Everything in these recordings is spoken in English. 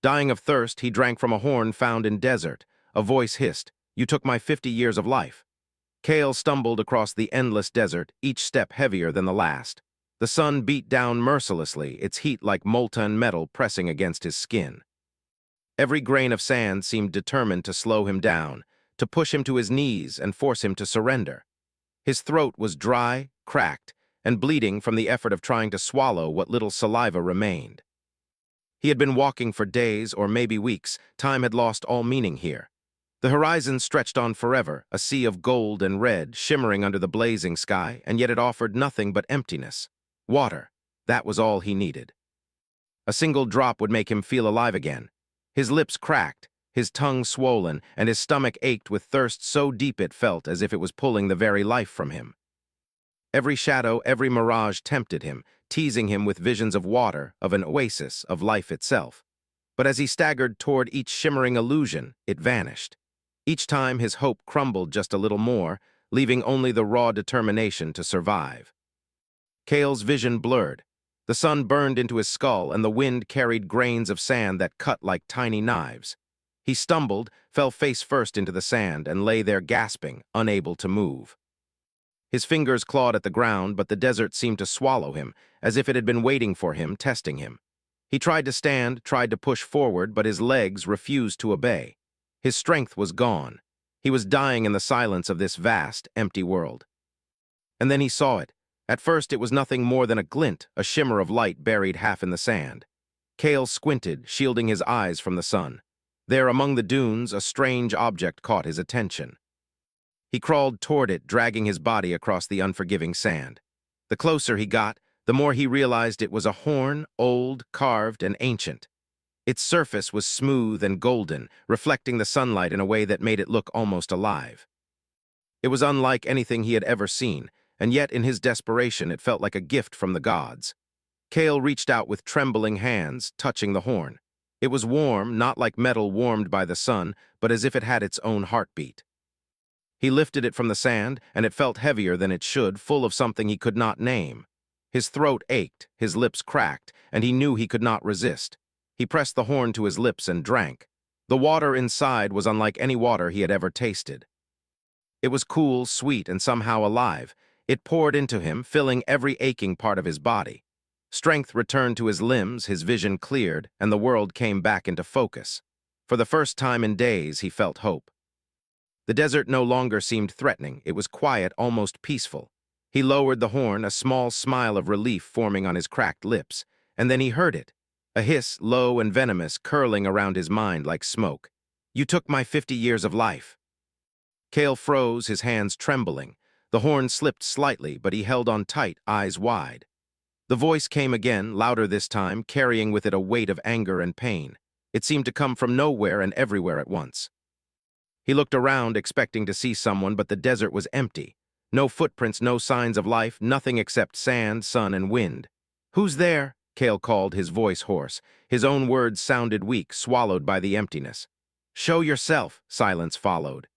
Dying of thirst, he drank from a horn found in desert. A voice hissed, "You took my 50 years of life." Kale stumbled across the endless desert, each step heavier than the last. The sun beat down mercilessly, its heat like molten metal pressing against his skin. Every grain of sand seemed determined to slow him down, to push him to his knees and force him to surrender. His throat was dry, cracked, and bleeding from the effort of trying to swallow what little saliva remained. He had been walking for days or maybe weeks. Time had lost all meaning here. The horizon stretched on forever, a sea of gold and red shimmering under the blazing sky, and yet it offered nothing but emptiness. Water. That was all he needed. A single drop would make him feel alive again. His lips cracked, his tongue swollen, and his stomach ached with thirst so deep it felt as if it was pulling the very life from him. Every shadow, every mirage tempted him, teasing him with visions of water, of an oasis, of life itself. But as he staggered toward each shimmering illusion, it vanished. Each time his hope crumbled just a little more, leaving only the raw determination to survive. Kale's vision blurred. The sun burned into his skull, and the wind carried grains of sand that cut like tiny knives. He stumbled, fell face first into the sand, and lay there gasping, unable to move. His fingers clawed at the ground, but the desert seemed to swallow him, as if it had been waiting for him, testing him. He tried to stand, tried to push forward, but his legs refused to obey. His strength was gone. He was dying in the silence of this vast, empty world. And then he saw it. At first it was nothing more than a glint, a shimmer of light buried half in the sand. Kale squinted, shielding his eyes from the sun. There among the dunes, a strange object caught his attention. He crawled toward it, dragging his body across the unforgiving sand. The closer he got, the more he realized it was a horn, old, carved, and ancient. Its surface was smooth and golden, reflecting the sunlight in a way that made it look almost alive. It was unlike anything he had ever seen, and yet in his desperation it felt like a gift from the gods. Kale reached out with trembling hands, touching the horn. It was warm, not like metal warmed by the sun, but as if it had its own heartbeat. He lifted it from the sand, and it felt heavier than it should, full of something he could not name. His throat ached, his lips cracked, and he knew he could not resist. He pressed the horn to his lips and drank. The water inside was unlike any water he had ever tasted. It was cool, sweet, and somehow alive. It poured into him, filling every aching part of his body. Strength returned to his limbs, his vision cleared, and the world came back into focus. For the first time in days, he felt hope. The desert no longer seemed threatening. It was quiet, almost peaceful. He lowered the horn, a small smile of relief forming on his cracked lips, and then he heard it. A hiss, low and venomous, curling around his mind like smoke. "You took my 50 years of life." Kale froze, his hands trembling. The horn slipped slightly, but he held on tight, eyes wide. The voice came again, louder this time, carrying with it a weight of anger and pain. It seemed to come from nowhere and everywhere at once. He looked around, expecting to see someone, but the desert was empty. No footprints, no signs of life, nothing except sand, sun, and wind. "Who's there?" Kale called, his voice hoarse. His own words sounded weak, swallowed by the emptiness. "Show yourself," silence followed.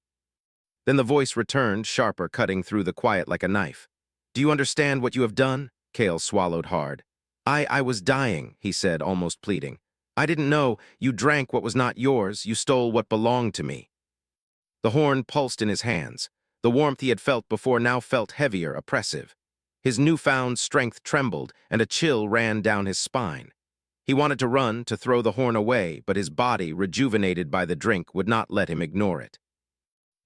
Then the voice returned, sharper, cutting through the quiet like a knife. "Do you understand what you have done?" Kale swallowed hard. I was dying," he said, almost pleading. "I didn't know. You drank what was not yours. You stole what belonged to me." The horn pulsed in his hands. The warmth he had felt before now felt heavier, oppressive. His newfound strength trembled, and a chill ran down his spine. He wanted to run, to throw the horn away, but his body, rejuvenated by the drink, would not let him ignore it.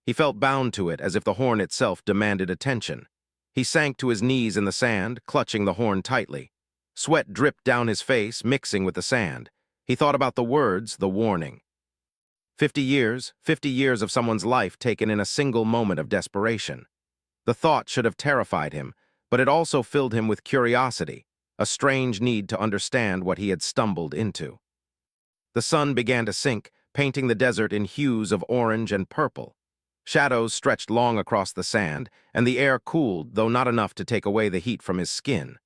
He felt bound to it, as if the horn itself demanded attention. He sank to his knees in the sand, clutching the horn tightly. Sweat dripped down his face, mixing with the sand. He thought about the words, the warning. 50 years of someone's life taken in a single moment of desperation. The thought should have terrified him, but it also filled him with curiosity, a strange need to understand what he had stumbled into. The sun began to sink, painting the desert in hues of orange and purple. Shadows stretched long across the sand, and the air cooled, though not enough to take away the heat from his skin.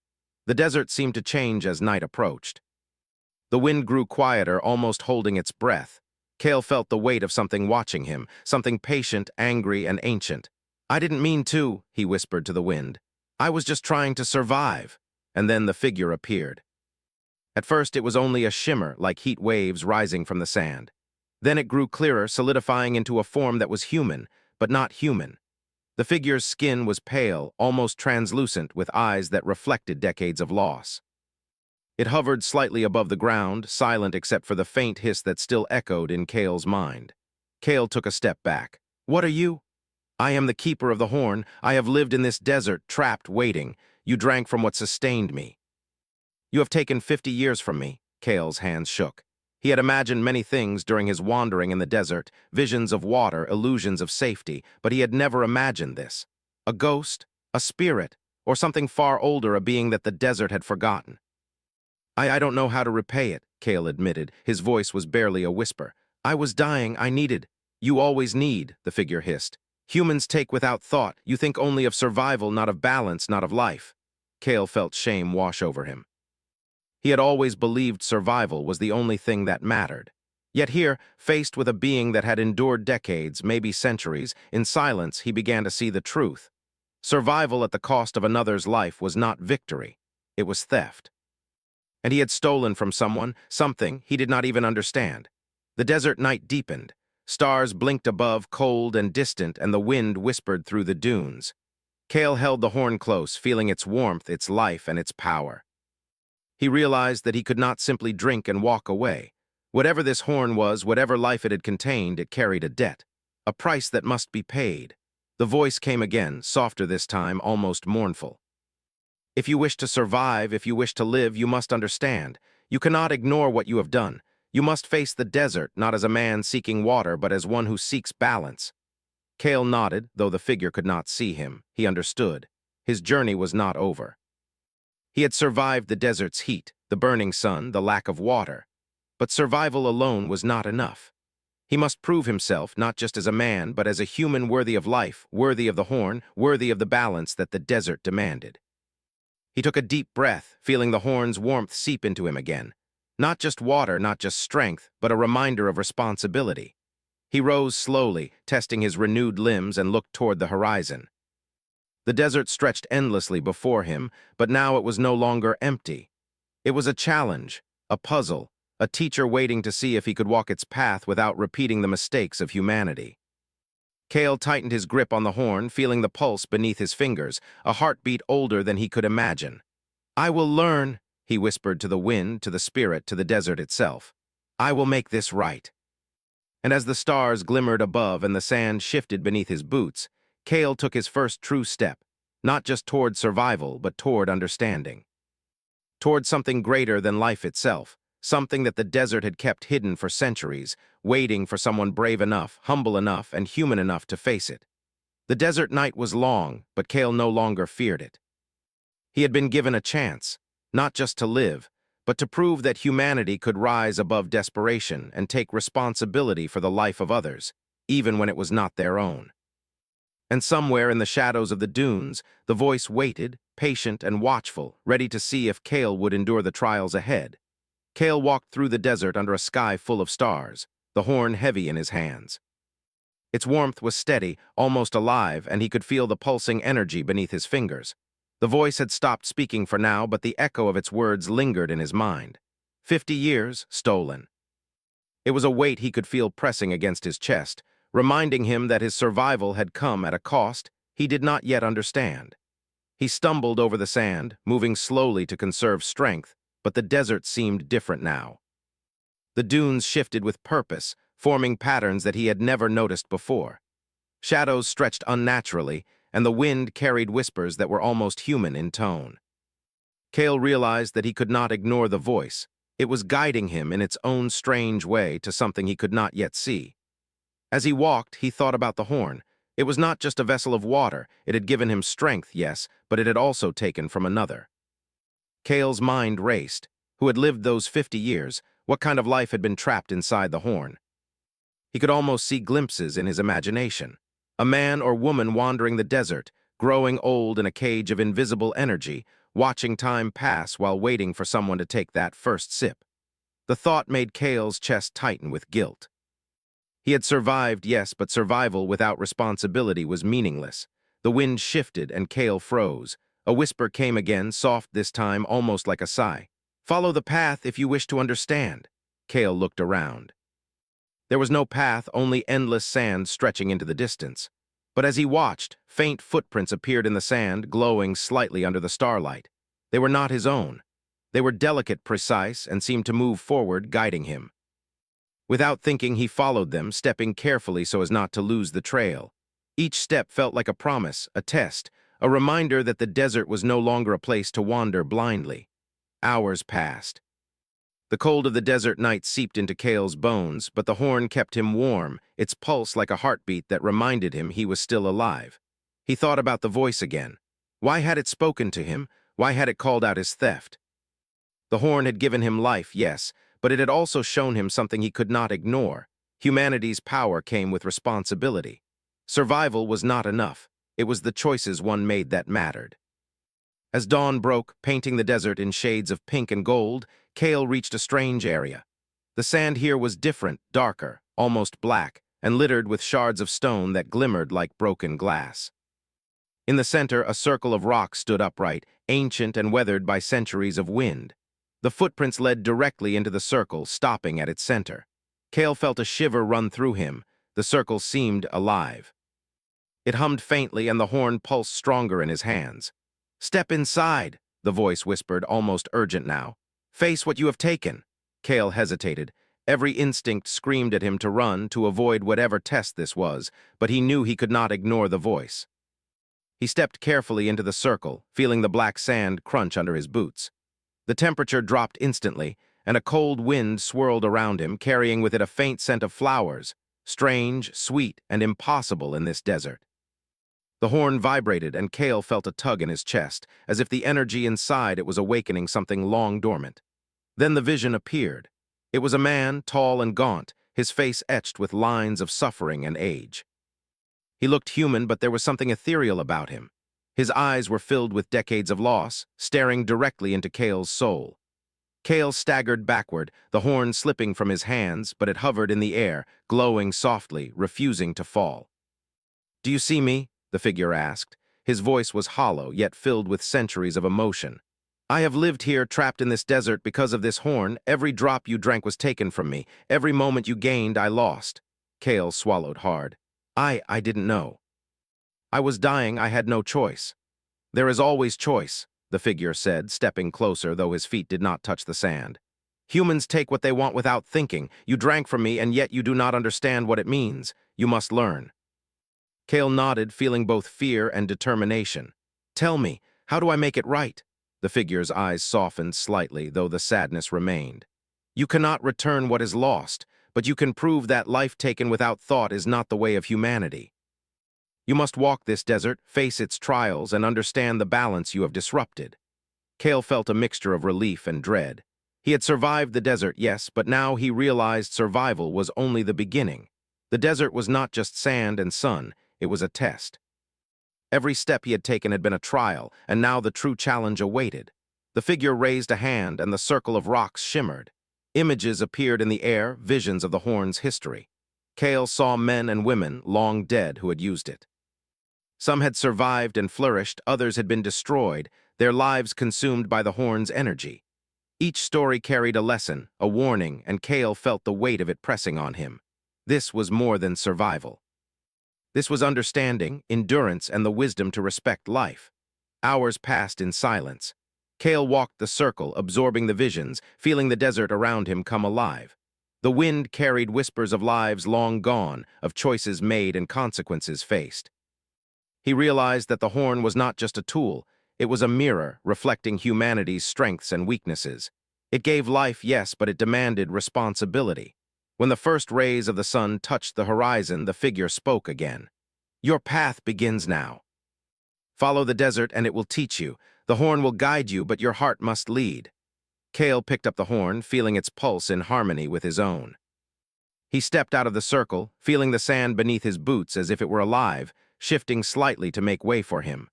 The desert seemed to change as night approached. The wind grew quieter, almost holding its breath. Kale felt the weight of something watching him, something patient, angry, and ancient. "I didn't mean to," he whispered to the wind. "I was just trying to survive." And then the figure appeared. At first, it was only a shimmer, like heat waves rising from the sand. Then it grew clearer, solidifying into a form that was human, but not human. The figure's skin was pale, almost translucent, with eyes that reflected decades of loss. It hovered slightly above the ground, silent except for the faint hiss that still echoed in Kale's mind. Kale took a step back. "What are you?" "I am the keeper of the horn. I have lived in this desert, trapped, waiting. You drank from what sustained me." "You have taken 50 years from me." Kale's hands shook. He had imagined many things during his wandering in the desert, visions of water, illusions of safety, but he had never imagined this. A ghost, a spirit, or something far older, a being that the desert had forgotten. I don't know how to repay it," Kale admitted. His voice was barely a whisper. "I was dying. I needed." "You always need," the figure hissed. "Humans take without thought. You think only of survival, not of balance, not of life." Kale felt shame wash over him. He had always believed survival was the only thing that mattered. Yet here, faced with a being that had endured decades, maybe centuries, in silence he began to see the truth. Survival at the cost of another's life was not victory. It was theft. And he had stolen from someone, something he did not even understand. The desert night deepened. Stars blinked above, cold and distant, and the wind whispered through the dunes. Kale held the horn close, feeling its warmth, its life, and its power. He realized that he could not simply drink and walk away. Whatever this horn was, whatever life it had contained, it carried a debt, a price that must be paid. The voice came again, softer this time, almost mournful. "If you wish to survive, if you wish to live, you must understand. You cannot ignore what you have done. You must face the desert, not as a man seeking water, but as one who seeks balance." Kale nodded, though the figure could not see him. He understood. His journey was not over. He had survived the desert's heat, the burning sun, the lack of water. But survival alone was not enough. He must prove himself, not just as a man, but as a human worthy of life, worthy of the horn, worthy of the balance that the desert demanded. He took a deep breath, feeling the horn's warmth seep into him again. Not just water, not just strength, but a reminder of responsibility. He rose slowly, testing his renewed limbs, and looked toward the horizon. The desert stretched endlessly before him, but now it was no longer empty. It was a challenge, a puzzle, a teacher waiting to see if he could walk its path without repeating the mistakes of humanity. Kale tightened his grip on the horn, feeling the pulse beneath his fingers, a heartbeat older than he could imagine. "I will learn," he whispered to the wind, to the spirit, to the desert itself. "I will make this right." And as the stars glimmered above and the sand shifted beneath his boots, Kale took his first true step, not just toward survival, but toward understanding. Toward something greater than life itself, something that the desert had kept hidden for centuries, waiting for someone brave enough, humble enough, and human enough to face it. The desert night was long, but Kale no longer feared it. He had been given a chance, not just to live, but to prove that humanity could rise above desperation and take responsibility for the life of others, even when it was not their own. And somewhere in the shadows of the dunes, the voice waited, patient and watchful, ready to see if Kale would endure the trials ahead. Kale walked through the desert under a sky full of stars, the horn heavy in his hands. Its warmth was steady, almost alive, and he could feel the pulsing energy beneath his fingers. The voice had stopped speaking for now, but the echo of its words lingered in his mind. 50 years stolen. It was a weight he could feel pressing against his chest, reminding him that his survival had come at a cost he did not yet understand. He stumbled over the sand, moving slowly to conserve strength, but the desert seemed different now. The dunes shifted with purpose, forming patterns that he had never noticed before. Shadows stretched unnaturally, and the wind carried whispers that were almost human in tone. Kale realized that he could not ignore the voice. It was guiding him in its own strange way to something he could not yet see. As he walked, he thought about the horn. It was not just a vessel of water. It had given him strength, yes, but it had also taken from another. Kale's mind raced. Who had lived those 50 years? What kind of life had been trapped inside the horn? He could almost see glimpses in his imagination. A man or woman wandering the desert, growing old in a cage of invisible energy, watching time pass while waiting for someone to take that first sip. The thought made Kale's chest tighten with guilt. He had survived, yes, but survival without responsibility was meaningless. The wind shifted and Kale froze. A whisper came again, soft this time, almost like a sigh. Follow the path if you wish to understand. Kale looked around. There was no path, only endless sand stretching into the distance. But as he watched, faint footprints appeared in the sand, glowing slightly under the starlight. They were not his own. They were delicate, precise, and seemed to move forward, guiding him. Without thinking, he followed them, stepping carefully so as not to lose the trail. Each step felt like a promise, a test, a reminder that the desert was no longer a place to wander blindly. Hours passed. The cold of the desert night seeped into Kale's bones, but the horn kept him warm, its pulse like a heartbeat that reminded him he was still alive. He thought about the voice again. Why had it spoken to him? Why had it called out his theft? The horn had given him life, yes, but it had also shown him something he could not ignore. Humanity's power came with responsibility. Survival was not enough. It was the choices one made that mattered. As dawn broke, painting the desert in shades of pink and gold, Kale reached a strange area. The sand here was different, darker, almost black, and littered with shards of stone that glimmered like broken glass. In the center, a circle of rocks stood upright, ancient and weathered by centuries of wind. The footprints led directly into the circle, stopping at its center. Kale felt a shiver run through him. The circle seemed alive. It hummed faintly, and the horn pulsed stronger in his hands. "Step inside," the voice whispered, almost urgent now. "Face what you have taken." Kale hesitated. Every instinct screamed at him to run, to avoid whatever test this was, but he knew he could not ignore the voice. He stepped carefully into the circle, feeling the black sand crunch under his boots. The temperature dropped instantly, and a cold wind swirled around him, carrying with it a faint scent of flowers, strange, sweet, and impossible in this desert. The horn vibrated, and Kale felt a tug in his chest, as if the energy inside it was awakening something long dormant. Then the vision appeared. It was a man, tall and gaunt, his face etched with lines of suffering and age. He looked human, but there was something ethereal about him. His eyes were filled with decades of loss, staring directly into Kale's soul. Kale staggered backward, the horn slipping from his hands, but it hovered in the air, glowing softly, refusing to fall. "Do you see me?" the figure asked. His voice was hollow, yet filled with centuries of emotion. "I have lived here, trapped in this desert because of this horn. Every drop you drank was taken from me. Every moment you gained, I lost." Kale swallowed hard. I didn't know. I was dying, I had no choice." "There is always choice," the figure said, stepping closer, though his feet did not touch the sand. "Humans take what they want without thinking. You drank from me, and yet you do not understand what it means. You must learn." Kale nodded, feeling both fear and determination. "Tell me, how do I make it right?" The figure's eyes softened slightly, though the sadness remained. "You cannot return what is lost, but you can prove that life taken without thought is not the way of humanity. You must walk this desert, face its trials, and understand the balance you have disrupted." Kale felt a mixture of relief and dread. He had survived the desert, yes, but now he realized survival was only the beginning. The desert was not just sand and sun, it was a test. Every step he had taken had been a trial, and now the true challenge awaited. The figure raised a hand, and the circle of rocks shimmered. Images appeared in the air, visions of the horn's history. Kale saw men and women, long dead, who had used it. Some had survived and flourished, others had been destroyed, their lives consumed by the horn's energy. Each story carried a lesson, a warning, and Kale felt the weight of it pressing on him. This was more than survival. This was understanding, endurance, and the wisdom to respect life. Hours passed in silence. Kale walked the circle, absorbing the visions, feeling the desert around him come alive. The wind carried whispers of lives long gone, of choices made and consequences faced. He realized that the horn was not just a tool, it was a mirror reflecting humanity's strengths and weaknesses. It gave life, yes, but it demanded responsibility. When the first rays of the sun touched the horizon, the figure spoke again. "Your path begins now. Follow the desert and it will teach you. The horn will guide you, but your heart must lead." Kale picked up the horn, feeling its pulse in harmony with his own. He stepped out of the circle, feeling the sand beneath his boots as if it were alive, shifting slightly to make way for him.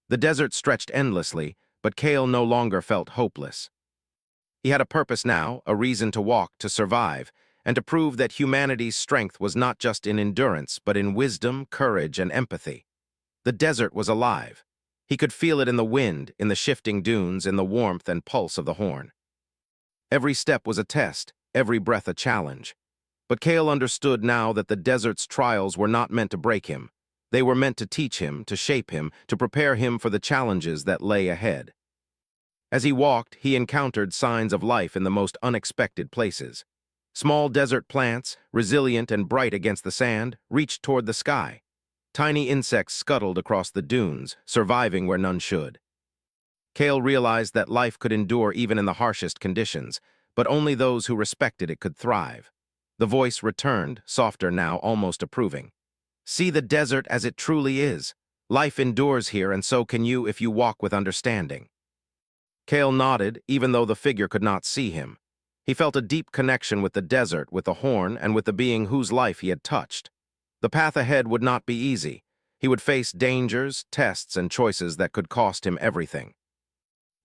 The desert stretched endlessly, but Kale no longer felt hopeless. He had a purpose now, a reason to walk, to survive, and to prove that humanity's strength was not just in endurance, but in wisdom, courage, and empathy. The desert was alive. He could feel it in the wind, in the shifting dunes, in the warmth and pulse of the horn. Every step was a test, every breath a challenge. But Kale understood now that the desert's trials were not meant to break him. They were meant to teach him, to shape him, to prepare him for the challenges that lay ahead. As he walked, he encountered signs of life in the most unexpected places. Small desert plants, resilient and bright against the sand, reached toward the sky. Tiny insects scuttled across the dunes, surviving where none should. Kale realized that life could endure even in the harshest conditions, but only those who respected it could thrive. The voice returned, softer now, almost approving. See the desert as it truly is. Life endures here, and so can you if you walk with understanding. Kale nodded, even though the figure could not see him. He felt a deep connection with the desert, with the horn, and with the being whose life he had touched. The path ahead would not be easy. He would face dangers, tests, and choices that could cost him everything.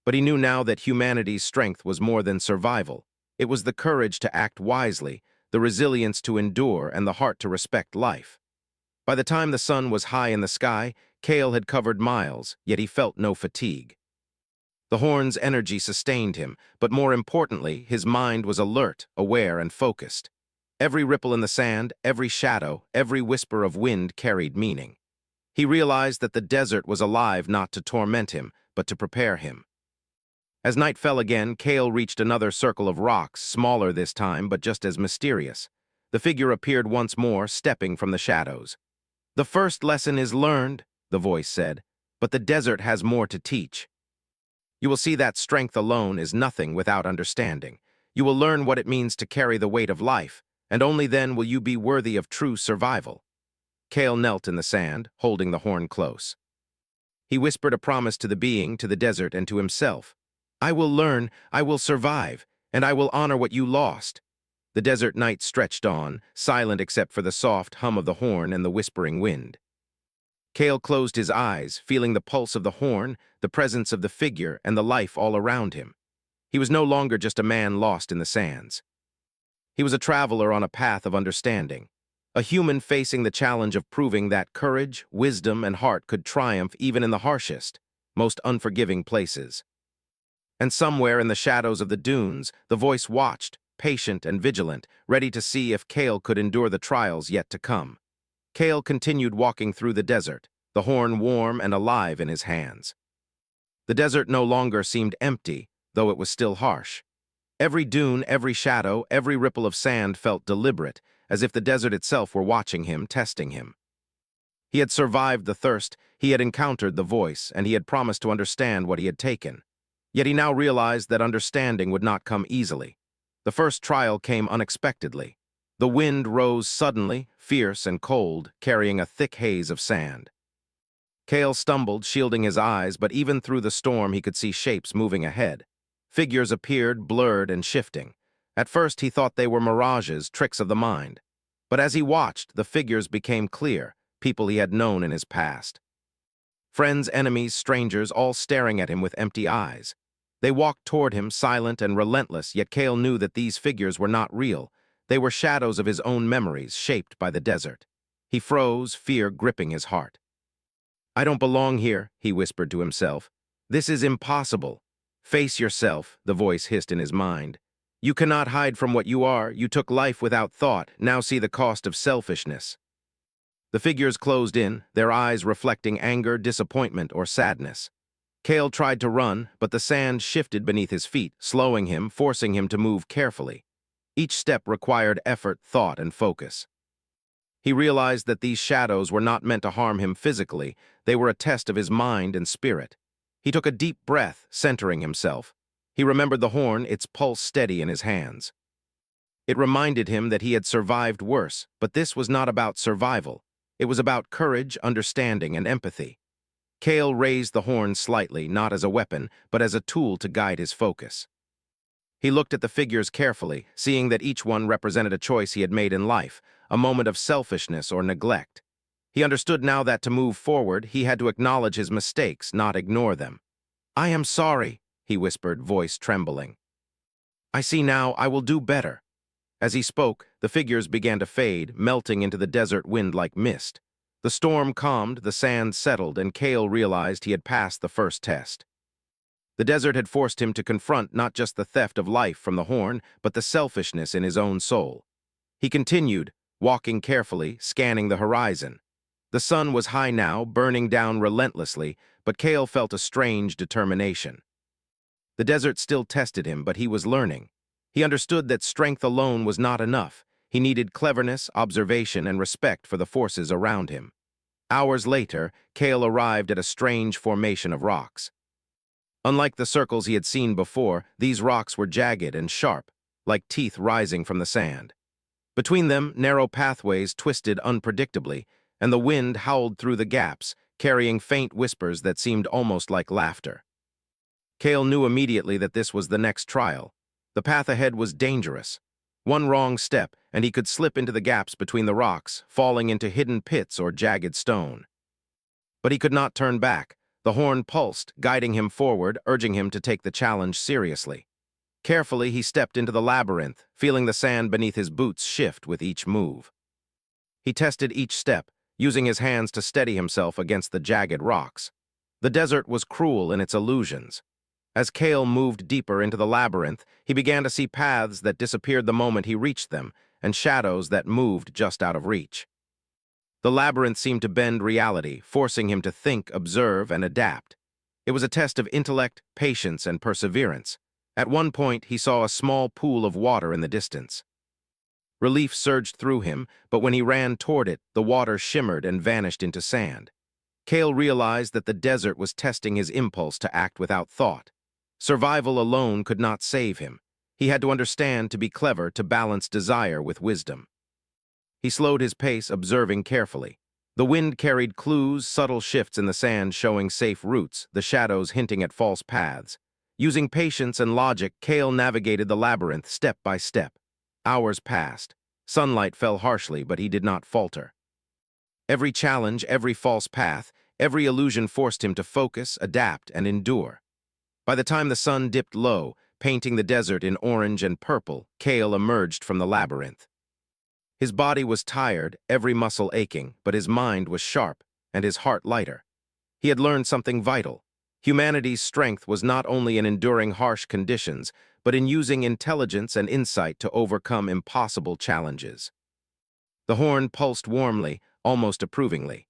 But he knew now that humanity's strength was more than survival. It was the courage to act wisely, the resilience to endure, and the heart to respect life. By the time the sun was high in the sky, Kale had covered miles, yet he felt no fatigue. The horn's energy sustained him, but more importantly, his mind was alert, aware, and focused. Every ripple in the sand, every shadow, every whisper of wind carried meaning. He realized that the desert was alive not to torment him, but to prepare him. As night fell again, Kale reached another circle of rocks, smaller this time, but just as mysterious. The figure appeared once more, stepping from the shadows. "The first lesson is learned," the voice said, "but the desert has more to teach. You will see that strength alone is nothing without understanding. You will learn what it means to carry the weight of life, and only then will you be worthy of true survival." Kale knelt in the sand, holding the horn close. He whispered a promise to the being, to the desert, and to himself. "I will learn, I will survive, and I will honor what you lost." The desert night stretched on, silent except for the soft hum of the horn and the whispering wind. Kale closed his eyes, feeling the pulse of the horn, the presence of the figure, and the life all around him. He was no longer just a man lost in the sands. He was a traveler on a path of understanding, a human facing the challenge of proving that courage, wisdom, and heart could triumph even in the harshest, most unforgiving places. And somewhere in the shadows of the dunes, the voice watched, patient and vigilant, ready to see if Kale could endure the trials yet to come. Kale continued walking through the desert, the horn warm and alive in his hands. The desert no longer seemed empty, though it was still harsh. Every dune, every shadow, every ripple of sand felt deliberate, as if the desert itself were watching him, testing him. He had survived the thirst, he had encountered the voice, and he had promised to understand what he had taken. Yet he now realized that understanding would not come easily. The first trial came unexpectedly. The wind rose suddenly, fierce and cold, carrying a thick haze of sand. Kale stumbled, shielding his eyes, but even through the storm he could see shapes moving ahead. Figures appeared, blurred and shifting. At first he thought they were mirages, tricks of the mind. But as he watched, the figures became clear, people he had known in his past. Friends, enemies, strangers, all staring at him with empty eyes. They walked toward him, silent and relentless, yet Kale knew that these figures were not real. They were shadows of his own memories, shaped by the desert. He froze, fear gripping his heart. "I don't belong here," he whispered to himself. "This is impossible." "Face yourself," the voice hissed in his mind. "You cannot hide from what you are. You took life without thought. Now see the cost of selfishness." The figures closed in, their eyes reflecting anger, disappointment, or sadness. Kale tried to run, but the sand shifted beneath his feet, slowing him, forcing him to move carefully. Each step required effort, thought, and focus. He realized that these shadows were not meant to harm him physically. They were a test of his mind and spirit. He took a deep breath, centering himself. He remembered the horn, its pulse steady in his hands. It reminded him that he had survived worse, but this was not about survival. It was about courage, understanding, and empathy. Kale raised the horn slightly, not as a weapon, but as a tool to guide his focus. He looked at the figures carefully, seeing that each one represented a choice he had made in life, a moment of selfishness or neglect. He understood now that to move forward, he had to acknowledge his mistakes, not ignore them. "I am sorry," he whispered, voice trembling. "I see now, I will do better." As he spoke, the figures began to fade, melting into the desert wind like mist. The storm calmed, the sand settled, and Kale realized he had passed the first test. The desert had forced him to confront not just the theft of life from the horn, but the selfishness in his own soul. He continued, walking carefully, scanning the horizon. The sun was high now, burning down relentlessly, but Kale felt a strange determination. The desert still tested him, but he was learning. He understood that strength alone was not enough. He needed cleverness, observation, and respect for the forces around him. Hours later, Kale arrived at a strange formation of rocks. Unlike the circles he had seen before, these rocks were jagged and sharp, like teeth rising from the sand. Between them, narrow pathways twisted unpredictably, and the wind howled through the gaps, carrying faint whispers that seemed almost like laughter. Kale knew immediately that this was the next trial. The path ahead was dangerous. One wrong step, and he could slip into the gaps between the rocks, falling into hidden pits or jagged stone. But he could not turn back. The horn pulsed, guiding him forward, urging him to take the challenge seriously. Carefully, he stepped into the labyrinth, feeling the sand beneath his boots shift with each move. He tested each step, using his hands to steady himself against the jagged rocks. The desert was cruel in its illusions. As Kale moved deeper into the labyrinth, he began to see paths that disappeared the moment he reached them, and shadows that moved just out of reach. The labyrinth seemed to bend reality, forcing him to think, observe, and adapt. It was a test of intellect, patience, and perseverance. At one point, he saw a small pool of water in the distance. Relief surged through him, but when he ran toward it, the water shimmered and vanished into sand. Kale realized that the desert was testing his impulse to act without thought. Survival alone could not save him. He had to understand to be clever, to balance desire with wisdom. He slowed his pace, observing carefully. The wind carried clues, subtle shifts in the sand showing safe routes, the shadows hinting at false paths. Using patience and logic, Kale navigated the labyrinth step by step. Hours passed. Sunlight fell harshly, but he did not falter. Every challenge, every false path, every illusion forced him to focus, adapt, and endure. By the time the sun dipped low, painting the desert in orange and purple, Kale emerged from the labyrinth. His body was tired, every muscle aching, but his mind was sharp, and his heart lighter. He had learned something vital. Humanity's strength was not only in enduring harsh conditions, but in using intelligence and insight to overcome impossible challenges. The horn pulsed warmly, almost approvingly.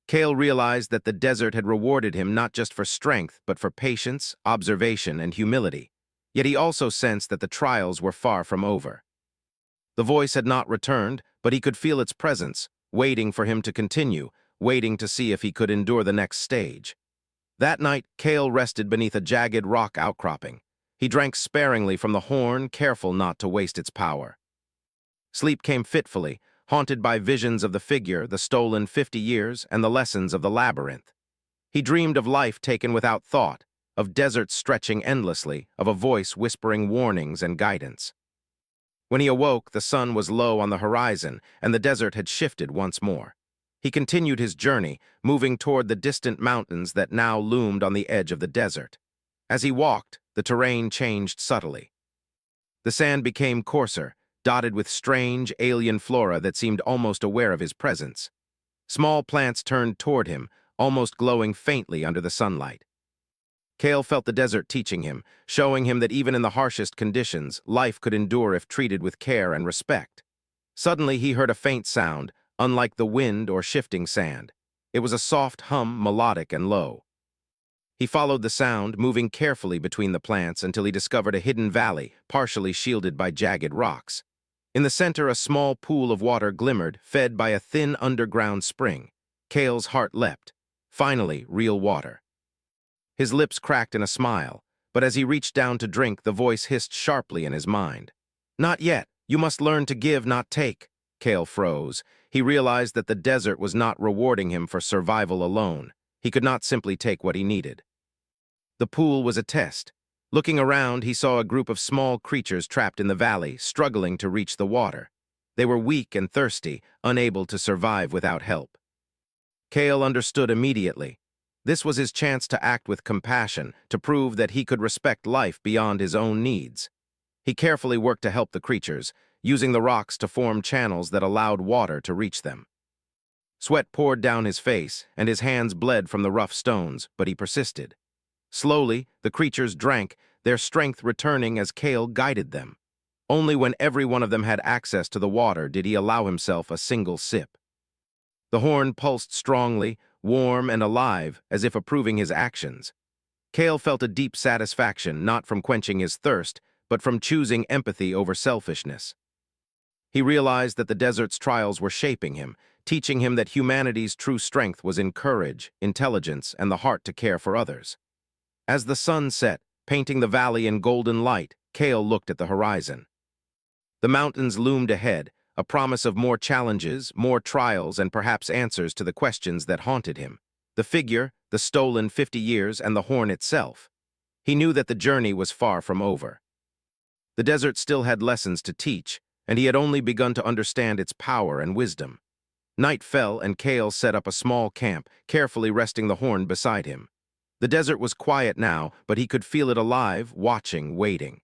Kale realized that the desert had rewarded him not just for strength, but for patience, observation, and humility. Yet he also sensed that the trials were far from over. The voice had not returned, but he could feel its presence, waiting for him to continue, waiting to see if he could endure the next stage. That night, Kale rested beneath a jagged rock outcropping. He drank sparingly from the horn, careful not to waste its power. Sleep came fitfully, haunted by visions of the figure, the stolen 50 years, and the lessons of the labyrinth. He dreamed of life taken without thought, of deserts stretching endlessly, of a voice whispering warnings and guidance. When he awoke, the sun was low on the horizon, and the desert had shifted once more. He continued his journey, moving toward the distant mountains that now loomed on the edge of the desert. As he walked, the terrain changed subtly. The sand became coarser, dotted with strange, alien flora that seemed almost aware of his presence. Small plants turned toward him, almost glowing faintly under the sunlight. Kale felt the desert teaching him, showing him that even in the harshest conditions, life could endure if treated with care and respect. Suddenly, he heard a faint sound, unlike the wind or shifting sand. It was a soft hum, melodic and low. He followed the sound, moving carefully between the plants until he discovered a hidden valley, partially shielded by jagged rocks. In the center, a small pool of water glimmered, fed by a thin underground spring. Kale's heart leapt. Finally, real water. His lips cracked in a smile, but as he reached down to drink, the voice hissed sharply in his mind. "Not yet. You must learn to give, not take." Kale froze. He realized that the desert was not rewarding him for survival alone. He could not simply take what he needed. The pool was a test. Looking around, he saw a group of small creatures trapped in the valley, struggling to reach the water. They were weak and thirsty, unable to survive without help. Kale understood immediately. This was his chance to act with compassion, to prove that he could respect life beyond his own needs. He carefully worked to help the creatures, using the rocks to form channels that allowed water to reach them. Sweat poured down his face, and his hands bled from the rough stones, but he persisted. Slowly, the creatures drank, their strength returning as Kale guided them. Only when every one of them had access to the water did he allow himself a single sip. The horn pulsed strongly, warm and alive, as if approving his actions. Kale felt a deep satisfaction not from quenching his thirst, but from choosing empathy over selfishness. He realized that the desert's trials were shaping him, teaching him that humanity's true strength was in courage, intelligence, and the heart to care for others. As the sun set, painting the valley in golden light, Kale looked at the horizon. The mountains loomed ahead, a promise of more challenges, more trials, and perhaps answers to the questions that haunted him. The figure, the stolen 50 years, and the horn itself. He knew that the journey was far from over. The desert still had lessons to teach, and he had only begun to understand its power and wisdom. Night fell, and Kale set up a small camp, carefully resting the horn beside him. The desert was quiet now, but he could feel it alive, watching, waiting.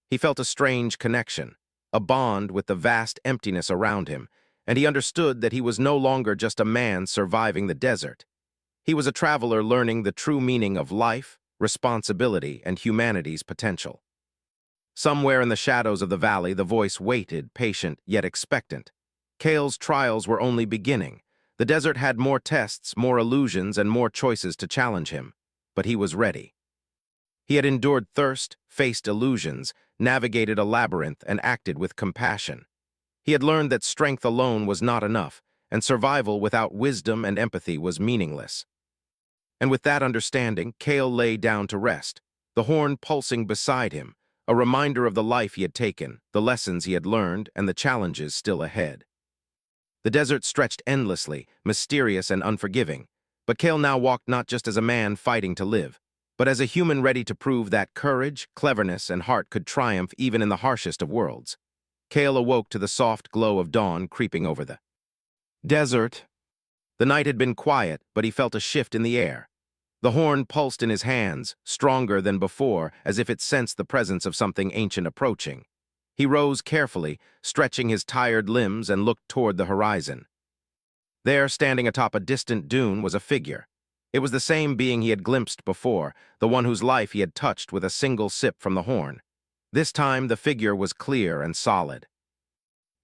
He felt a strange connection, a bond with the vast emptiness around him, and he understood that he was no longer just a man surviving the desert. He was a traveler learning the true meaning of life, responsibility, and humanity's potential. Somewhere in the shadows of the valley, the voice waited, patient yet expectant. Kale's trials were only beginning. The desert had more tests, more illusions, and more choices to challenge him, but he was ready. He had endured thirst, faced illusions, navigated a labyrinth, and acted with compassion. He had learned that strength alone was not enough, and survival without wisdom and empathy was meaningless. And with that understanding, Kale lay down to rest, the horn pulsing beside him, a reminder of the life he had taken, the lessons he had learned, and the challenges still ahead. The desert stretched endlessly, mysterious and unforgiving, but Kale now walked not just as a man fighting to live, but as a human ready to prove that courage, cleverness, and heart could triumph even in the harshest of worlds. Kale awoke to the soft glow of dawn creeping over the desert. The night had been quiet, but he felt a shift in the air. The horn pulsed in his hands, stronger than before, as if it sensed the presence of something ancient approaching. He rose carefully, stretching his tired limbs, and looked toward the horizon. There, standing atop a distant dune, was a figure. It was the same being he had glimpsed before, the one whose life he had touched with a single sip from the horn. This time, the figure was clear and solid.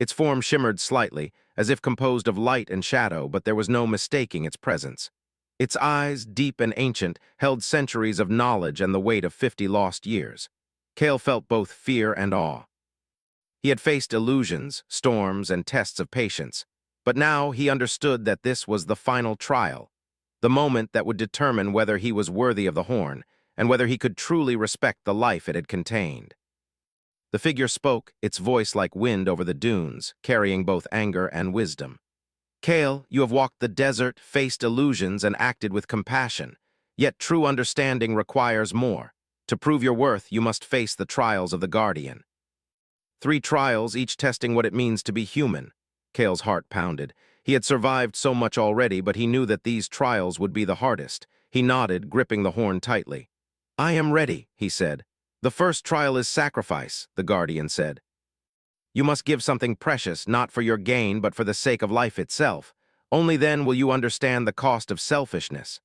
Its form shimmered slightly, as if composed of light and shadow, but there was no mistaking its presence. Its eyes, deep and ancient, held centuries of knowledge and the weight of 50 lost years. Kale felt both fear and awe. He had faced illusions, storms, and tests of patience, but now he understood that this was the final trial, the moment that would determine whether he was worthy of the horn and whether he could truly respect the life it had contained. The figure spoke, its voice like wind over the dunes, carrying both anger and wisdom. Kale, you have walked the desert, faced illusions, and acted with compassion. Yet true understanding requires more. To prove your worth, you must face the trials of the Guardian. 3 trials, each testing what it means to be human. Kale's heart pounded. He had survived so much already, but he knew that these trials would be the hardest. He nodded, gripping the horn tightly. I am ready, he said. The first trial is sacrifice, the Guardian said. You must give something precious, not for your gain, but for the sake of life itself. Only then will you understand the cost of selfishness.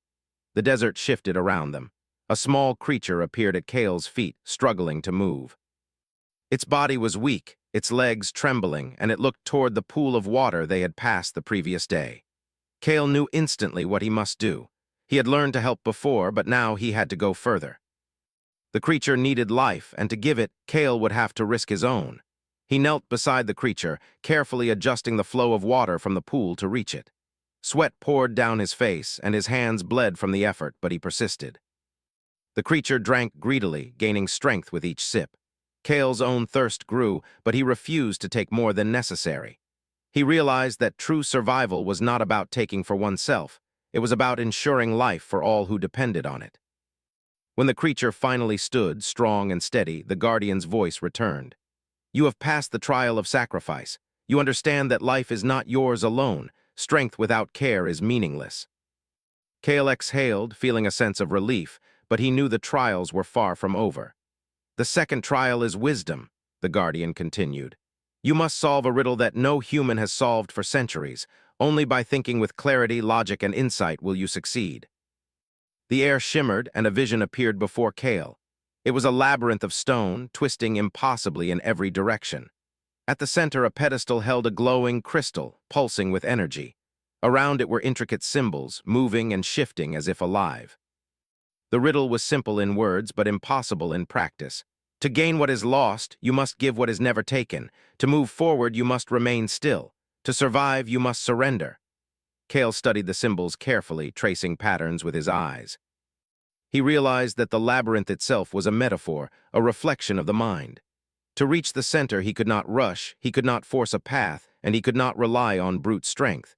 The desert shifted around them. A small creature appeared at Kale's feet, struggling to move. Its body was weak, its legs trembling, and it looked toward the pool of water they had passed the previous day. Kale knew instantly what he must do. He had learned to help before, but now he had to go further. The creature needed life, and to give it, Kale would have to risk his own. He knelt beside the creature, carefully adjusting the flow of water from the pool to reach it. Sweat poured down his face, and his hands bled from the effort, but he persisted. The creature drank greedily, gaining strength with each sip. Kale's own thirst grew, but he refused to take more than necessary. He realized that true survival was not about taking for oneself. It was about ensuring life for all who depended on it. When the creature finally stood, strong and steady, the Guardian's voice returned. You have passed the trial of sacrifice. You understand that life is not yours alone. Strength without care is meaningless. Kale exhaled, feeling a sense of relief, but he knew the trials were far from over. The second trial is wisdom, the Guardian continued. You must solve a riddle that no human has solved for centuries. Only by thinking with clarity, logic, and insight will you succeed. The air shimmered, and a vision appeared before Kale. It was a labyrinth of stone, twisting impossibly in every direction. At the center, a pedestal held a glowing crystal, pulsing with energy. Around it were intricate symbols, moving and shifting as if alive. The riddle was simple in words, but impossible in practice. To gain what is lost, you must give what is never taken. To move forward, you must remain still. To survive, you must surrender. Kale studied the symbols carefully, tracing patterns with his eyes. He realized that the labyrinth itself was a metaphor, a reflection of the mind. To reach the center, he could not rush, he could not force a path, and he could not rely on brute strength.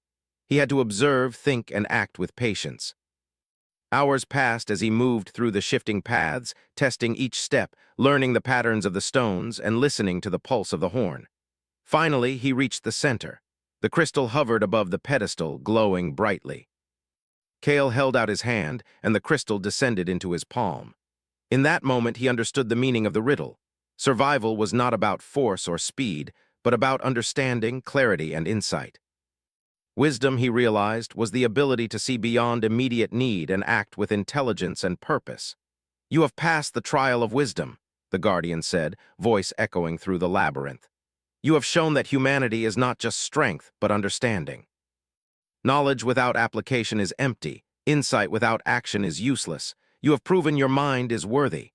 He had to observe, think, and act with patience. Hours passed as he moved through the shifting paths, testing each step, learning the patterns of the stones, and listening to the pulse of the horn. Finally, he reached the center. The crystal hovered above the pedestal, glowing brightly. Kale held out his hand, and the crystal descended into his palm. In that moment, he understood the meaning of the riddle. Survival was not about force or speed, but about understanding, clarity, and insight. Wisdom, he realized, was the ability to see beyond immediate need and act with intelligence and purpose. "You have passed the trial of wisdom," the guardian said, voice echoing through the labyrinth. "You have shown that humanity is not just strength, but understanding. Knowledge without application is empty. Insight without action is useless. You have proven your mind is worthy."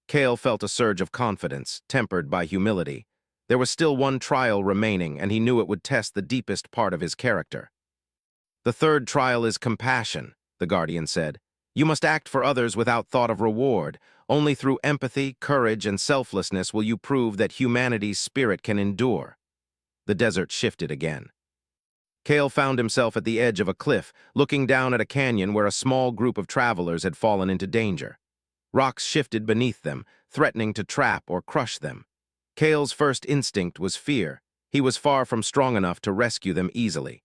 Kale felt a surge of confidence, tempered by humility. There was still one trial remaining, and he knew it would test the deepest part of his character. "The third trial is compassion," the guardian said. "You must act for others without thought of reward. Only through empathy, courage, and selflessness will you prove that humanity's spirit can endure." The desert shifted again. Kale found himself at the edge of a cliff, looking down at a canyon where a small group of travelers had fallen into danger. Rocks shifted beneath them, threatening to trap or crush them. Kale's first instinct was fear. He was far from strong enough to rescue them easily.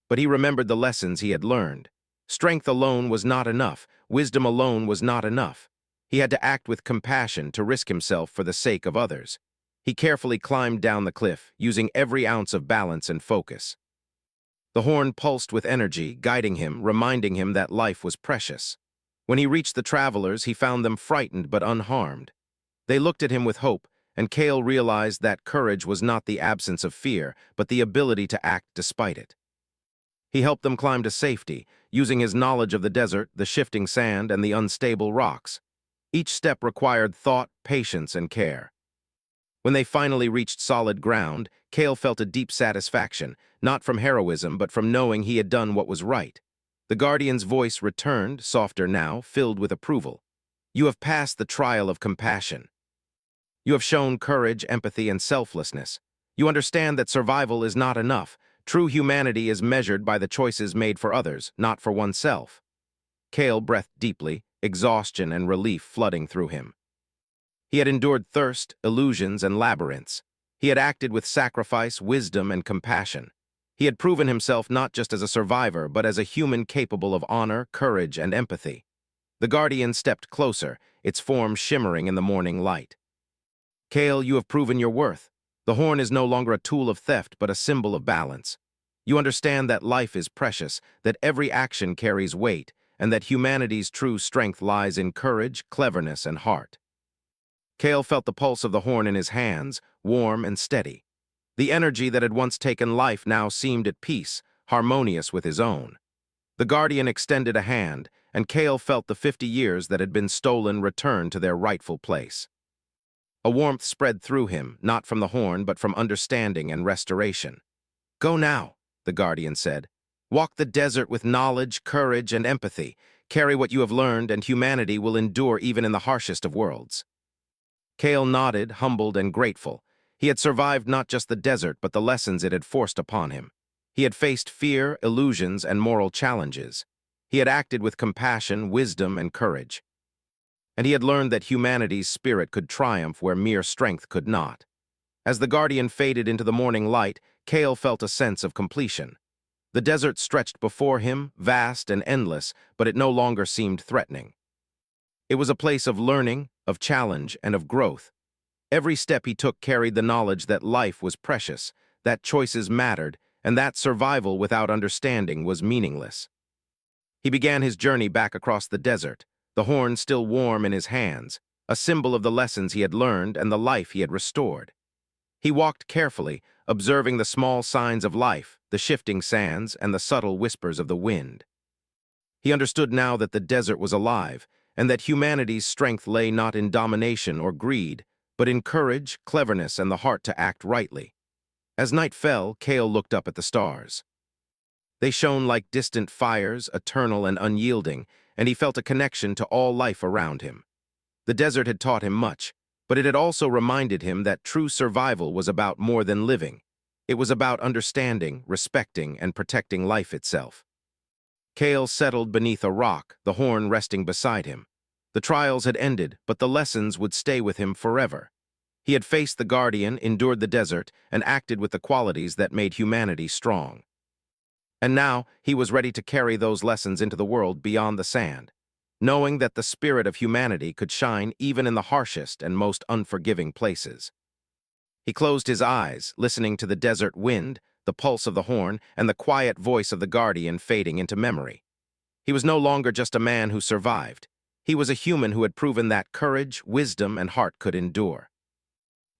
But he remembered the lessons he had learned. Strength alone was not enough. Wisdom alone was not enough. He had to act with compassion, to risk himself for the sake of others. He carefully climbed down the cliff, using every ounce of balance and focus. The horn pulsed with energy, guiding him, reminding him that life was precious. When he reached the travelers, he found them frightened but unharmed. They looked at him with hope, and Kale realized that courage was not the absence of fear, but the ability to act despite it. He helped them climb to safety, using his knowledge of the desert, the shifting sand, and the unstable rocks. Each step required thought, patience, and care. When they finally reached solid ground, Kale felt a deep satisfaction, not from heroism, but from knowing he had done what was right. The guardian's voice returned, softer now, filled with approval. "You have passed the trial of compassion. You have shown courage, empathy, and selflessness. You understand that survival is not enough. True humanity is measured by the choices made for others, not for oneself." Kale breathed deeply, exhaustion and relief flooding through him. He had endured thirst, illusions, and labyrinths. He had acted with sacrifice, wisdom, and compassion. He had proven himself not just as a survivor, but as a human capable of honor, courage, and empathy. The guardian stepped closer, its form shimmering in the morning light. "Kale, you have proven your worth. The horn is no longer a tool of theft, but a symbol of balance. You understand that life is precious, that every action carries weight, and that humanity's true strength lies in courage, cleverness, and heart." Kale felt the pulse of the horn in his hands, warm and steady. The energy that had once taken life now seemed at peace, harmonious with his own. The guardian extended a hand, and Kale felt the 50 years that had been stolen return to their rightful place. A warmth spread through him, not from the horn, but from understanding and restoration. "Go now," the guardian said. "Walk the desert with knowledge, courage, and empathy. Carry what you have learned, and humanity will endure even in the harshest of worlds." Kale nodded, humbled and grateful. He had survived not just the desert, but the lessons it had forced upon him. He had faced fear, illusions, and moral challenges. He had acted with compassion, wisdom, and courage. And he had learned that humanity's spirit could triumph where mere strength could not. As the guardian faded into the morning light, Kale felt a sense of completion. The desert stretched before him, vast and endless, but it no longer seemed threatening. It was a place of learning, of challenge, and of growth. Every step he took carried the knowledge that life was precious, that choices mattered, and that survival without understanding was meaningless. He began his journey back across the desert, the horn still warm in his hands, a symbol of the lessons he had learned and the life he had restored. He walked carefully, observing the small signs of life, the shifting sands, and the subtle whispers of the wind. He understood now that the desert was alive, and that humanity's strength lay not in domination or greed, but in courage, cleverness, and the heart to act rightly. As night fell, Kale looked up at the stars. They shone like distant fires, eternal and unyielding, and he felt a connection to all life around him. The desert had taught him much, but it had also reminded him that true survival was about more than living. It was about understanding, respecting, and protecting life itself. Kale settled beneath a rock, the horn resting beside him. The trials had ended, but the lessons would stay with him forever. He had faced the Guardian, endured the desert, and acted with the qualities that made humanity strong. And now he was ready to carry those lessons into the world beyond the sand, knowing that the spirit of humanity could shine even in the harshest and most unforgiving places. He closed his eyes, listening to the desert wind, the pulse of the horn, and the quiet voice of the Guardian fading into memory. He was no longer just a man who survived. He was a human who had proven that courage, wisdom, and heart could endure.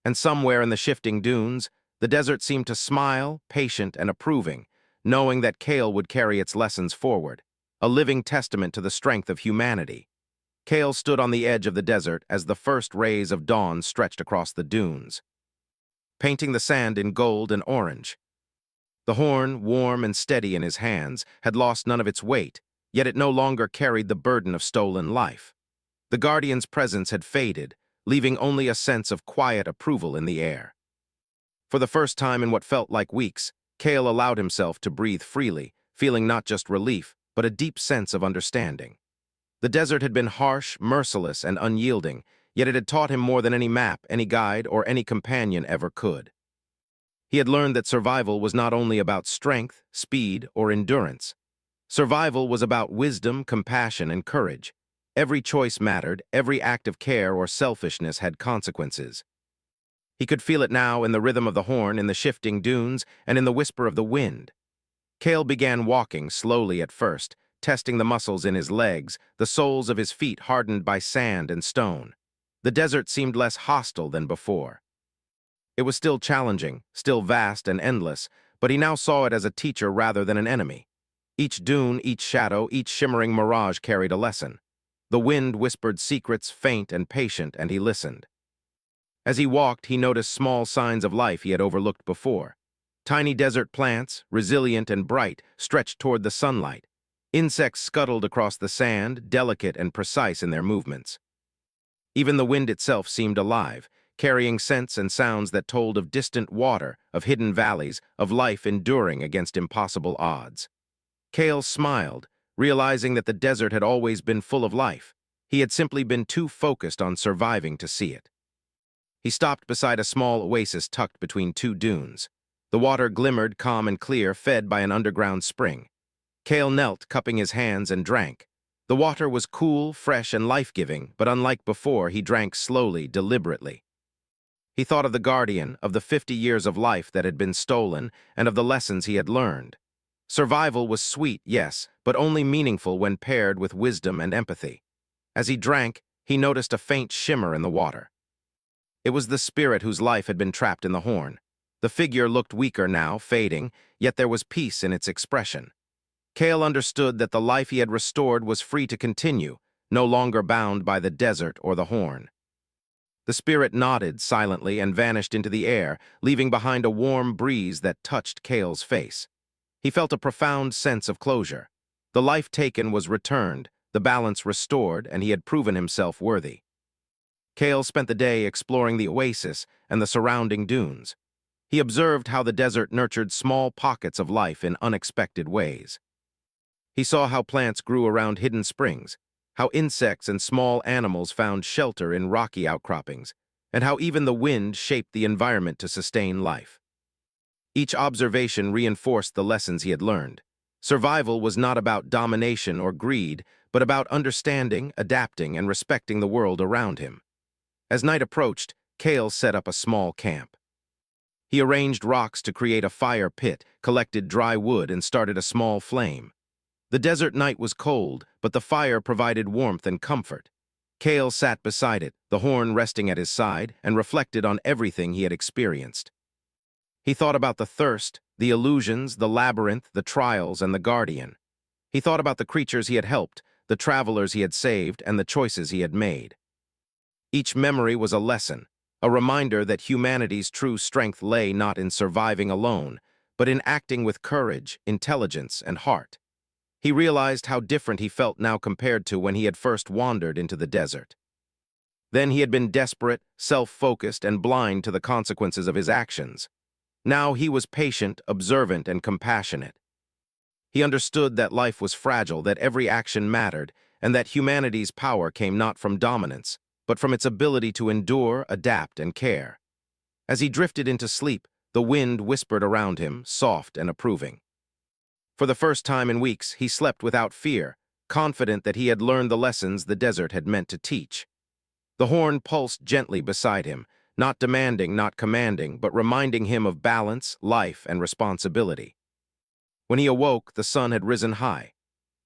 And somewhere in the shifting dunes, the desert seemed to smile, patient and approving, knowing that Kale would carry its lessons forward, a living testament to the strength of humanity. Kale stood on the edge of the desert as the first rays of dawn stretched across the dunes, painting the sand in gold and orange. The horn, warm and steady in his hands, had lost none of its weight, yet it no longer carried the burden of stolen life. The Guardian's presence had faded, leaving only a sense of quiet approval in the air. For the first time in what felt like weeks, Kale allowed himself to breathe freely, feeling not just relief, but a deep sense of understanding. The desert had been harsh, merciless, and unyielding, yet it had taught him more than any map, any guide, or any companion ever could. He had learned that survival was not only about strength, speed, or endurance. Survival was about wisdom, compassion, and courage. Every choice mattered, every act of care or selfishness had consequences. He could feel it now in the rhythm of the horn, in the shifting dunes, and in the whisper of the wind. Kale began walking, slowly at first, testing the muscles in his legs, the soles of his feet hardened by sand and stone. The desert seemed less hostile than before. It was still challenging, still vast and endless, but he now saw it as a teacher rather than an enemy. Each dune, each shadow, each shimmering mirage carried a lesson. The wind whispered secrets, faint and patient, and he listened. As he walked, he noticed small signs of life he had overlooked before. Tiny desert plants, resilient and bright, stretched toward the sunlight. Insects scuttled across the sand, delicate and precise in their movements. Even the wind itself seemed alive, carrying scents and sounds that told of distant water, of hidden valleys, of life enduring against impossible odds. Kale smiled, realizing that the desert had always been full of life. He had simply been too focused on surviving to see it. He stopped beside a small oasis tucked between two dunes. The water glimmered calm and clear, fed by an underground spring. Kale knelt, cupping his hands, and drank. The water was cool, fresh, and life-giving, but unlike before, he drank slowly, deliberately. He thought of the Guardian, of the 50 years of life that had been stolen, and of the lessons he had learned. Survival was sweet, yes, but only meaningful when paired with wisdom and empathy. As he drank, he noticed a faint shimmer in the water. It was the spirit whose life had been trapped in the horn. The figure looked weaker now, fading, yet there was peace in its expression. Kale understood that the life he had restored was free to continue, no longer bound by the desert or the horn. The spirit nodded silently and vanished into the air, leaving behind a warm breeze that touched Kale's face. He felt a profound sense of closure. The life taken was returned, the balance restored, and he had proven himself worthy. Kale spent the day exploring the oasis and the surrounding dunes. He observed how the desert nurtured small pockets of life in unexpected ways. He saw how plants grew around hidden springs, how insects and small animals found shelter in rocky outcroppings, and how even the wind shaped the environment to sustain life. Each observation reinforced the lessons he had learned. Survival was not about domination or greed, but about understanding, adapting, and respecting the world around him. As night approached, Kale set up a small camp. He arranged rocks to create a fire pit, collected dry wood, and started a small flame. The desert night was cold, but the fire provided warmth and comfort. Kale sat beside it, the horn resting at his side, and reflected on everything he had experienced. He thought about the thirst, the illusions, the labyrinth, the trials, and the guardian. He thought about the creatures he had helped, the travelers he had saved, and the choices he had made. Each memory was a lesson, a reminder that humanity's true strength lay not in surviving alone, but in acting with courage, intelligence, and heart. He realized how different he felt now compared to when he had first wandered into the desert. Then he had been desperate, self-focused, and blind to the consequences of his actions. Now he was patient, observant, and compassionate. He understood that life was fragile, that every action mattered, and that humanity's power came not from dominance, but from its ability to endure, adapt, and care. As he drifted into sleep, the wind whispered around him, soft and approving. For the first time in weeks, he slept without fear, confident that he had learned the lessons the desert had meant to teach. The horn pulsed gently beside him, not demanding, not commanding, but reminding him of balance, life, and responsibility. When he awoke, the sun had risen high.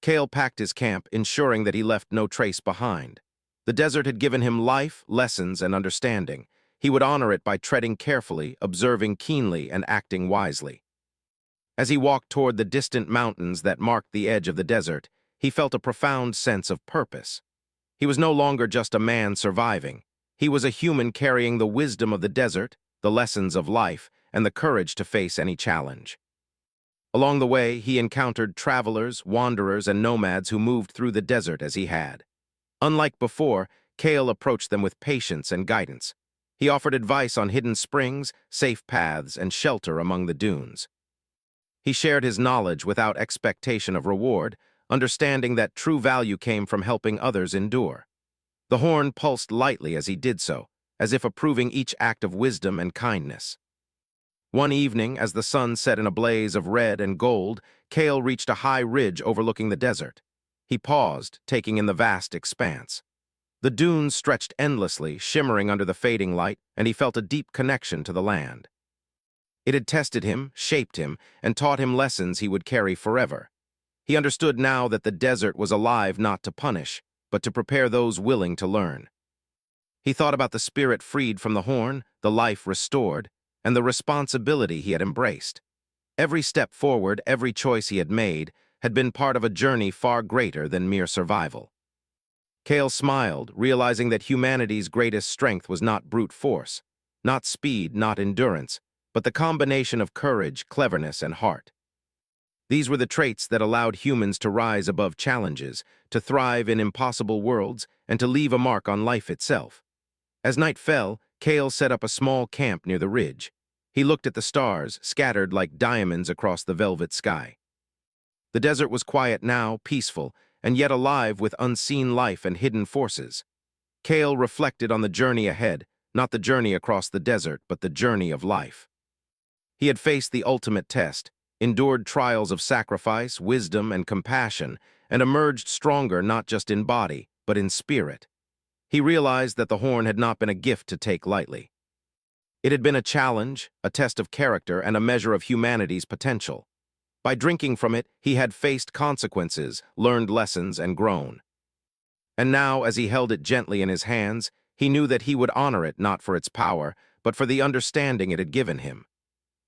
Kale packed his camp, ensuring that he left no trace behind. The desert had given him life, lessons, and understanding. He would honor it by treading carefully, observing keenly, and acting wisely. As he walked toward the distant mountains that marked the edge of the desert, he felt a profound sense of purpose. He was no longer just a man surviving. He was a human carrying the wisdom of the desert, the lessons of life, and the courage to face any challenge. Along the way, he encountered travelers, wanderers, and nomads who moved through the desert as he had. Unlike before, Kale approached them with patience and guidance. He offered advice on hidden springs, safe paths, and shelter among the dunes. He shared his knowledge without expectation of reward, understanding that true value came from helping others endure. The horn pulsed lightly as he did so, as if approving each act of wisdom and kindness. One evening, as the sun set in a blaze of red and gold, Kale reached a high ridge overlooking the desert. He paused, taking in the vast expanse. The dunes stretched endlessly, shimmering under the fading light, and he felt a deep connection to the land. It had tested him, shaped him, and taught him lessons he would carry forever. He understood now that the desert was alive not to punish, but to prepare those willing to learn. He thought about the spirit freed from the horn, the life restored, and the responsibility he had embraced. Every step forward, every choice he had made, had been part of a journey far greater than mere survival. Kale smiled, realizing that humanity's greatest strength was not brute force, not speed, not endurance, but the combination of courage, cleverness, and heart. These were the traits that allowed humans to rise above challenges, to thrive in impossible worlds, and to leave a mark on life itself. As night fell, Kale set up a small camp near the ridge. He looked at the stars, scattered like diamonds across the velvet sky. The desert was quiet now, peaceful, and yet alive with unseen life and hidden forces. Kale reflected on the journey ahead, not the journey across the desert, but the journey of life. He had faced the ultimate test, endured trials of sacrifice, wisdom, and compassion, and emerged stronger not just in body, but in spirit. He realized that the horn had not been a gift to take lightly. It had been a challenge, a test of character, and a measure of humanity's potential. By drinking from it, he had faced consequences, learned lessons, and grown. And now, as he held it gently in his hands, he knew that he would honor it not for its power, but for the understanding it had given him.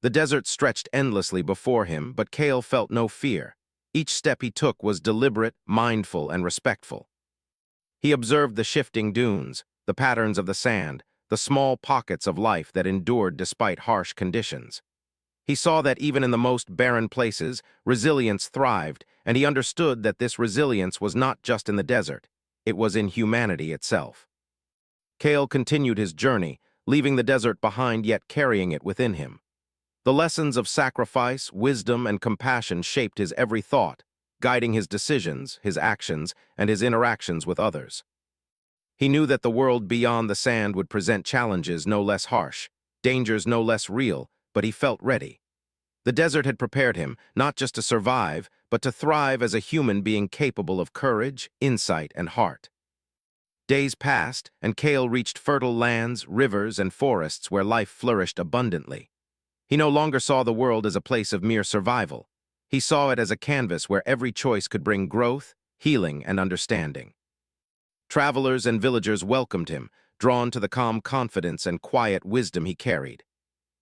The desert stretched endlessly before him, but Kale felt no fear. Each step he took was deliberate, mindful, and respectful. He observed the shifting dunes, the patterns of the sand, the small pockets of life that endured despite harsh conditions. He saw that even in the most barren places, resilience thrived, and he understood that this resilience was not just in the desert, it was in humanity itself. Kale continued his journey, leaving the desert behind yet carrying it within him. The lessons of sacrifice, wisdom, and compassion shaped his every thought, guiding his decisions, his actions, and his interactions with others. He knew that the world beyond the sand would present challenges no less harsh, dangers no less real, but he felt ready. The desert had prepared him, not just to survive, but to thrive as a human being capable of courage, insight, and heart. Days passed, and Kale reached fertile lands, rivers, and forests where life flourished abundantly. He no longer saw the world as a place of mere survival. He saw it as a canvas where every choice could bring growth, healing, and understanding. Travelers and villagers welcomed him, drawn to the calm confidence and quiet wisdom he carried.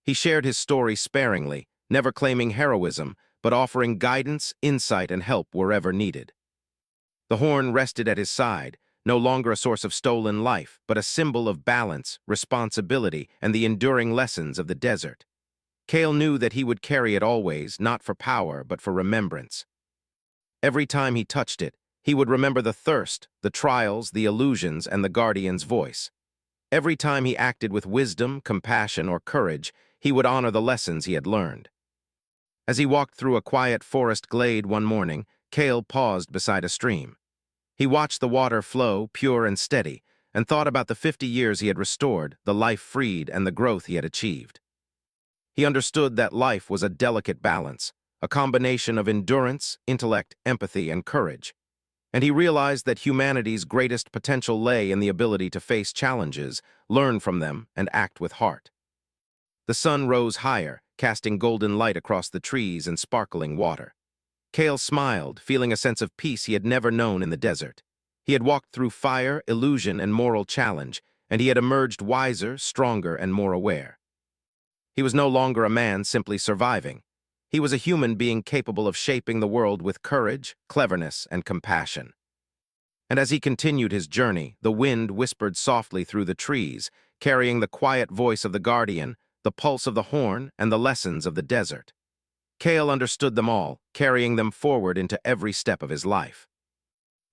He shared his story sparingly, never claiming heroism, but offering guidance, insight, and help wherever needed. The horn rested at his side, no longer a source of stolen life, but a symbol of balance, responsibility, and the enduring lessons of the desert. Kale knew that he would carry it always, not for power, but for remembrance. Every time he touched it, he would remember the thirst, the trials, the illusions, and the guardian's voice. Every time he acted with wisdom, compassion, or courage, he would honor the lessons he had learned. As he walked through a quiet forest glade one morning, Kale paused beside a stream. He watched the water flow, pure and steady, and thought about the 50 years he had restored, the life freed, and the growth he had achieved. He understood that life was a delicate balance, a combination of endurance, intellect, empathy, and courage. And he realized that humanity's greatest potential lay in the ability to face challenges, learn from them, and act with heart. The sun rose higher, casting golden light across the trees and sparkling water. Kale smiled, feeling a sense of peace he had never known in the desert. He had walked through fire, illusion, and moral challenge, and he had emerged wiser, stronger, and more aware. He was no longer a man simply surviving. He was a human being capable of shaping the world with courage, cleverness, and compassion. And as he continued his journey, the wind whispered softly through the trees, carrying the quiet voice of the guardian, the pulse of the horn, and the lessons of the desert. Kale understood them all, carrying them forward into every step of his life.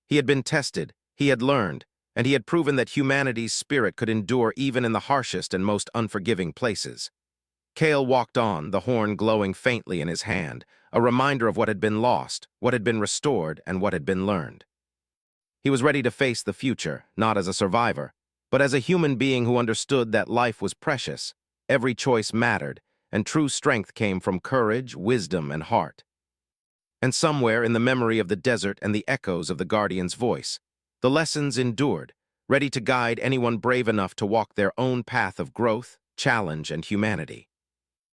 He had been tested, he had learned, and he had proven that humanity's spirit could endure even in the harshest and most unforgiving places. Kale walked on, the horn glowing faintly in his hand, a reminder of what had been lost, what had been restored, and what had been learned. He was ready to face the future, not as a survivor, but as a human being who understood that life was precious, every choice mattered, and true strength came from courage, wisdom, and heart. And somewhere in the memory of the desert and the echoes of the guardian's voice, the lessons endured, ready to guide anyone brave enough to walk their own path of growth, challenge, and humanity.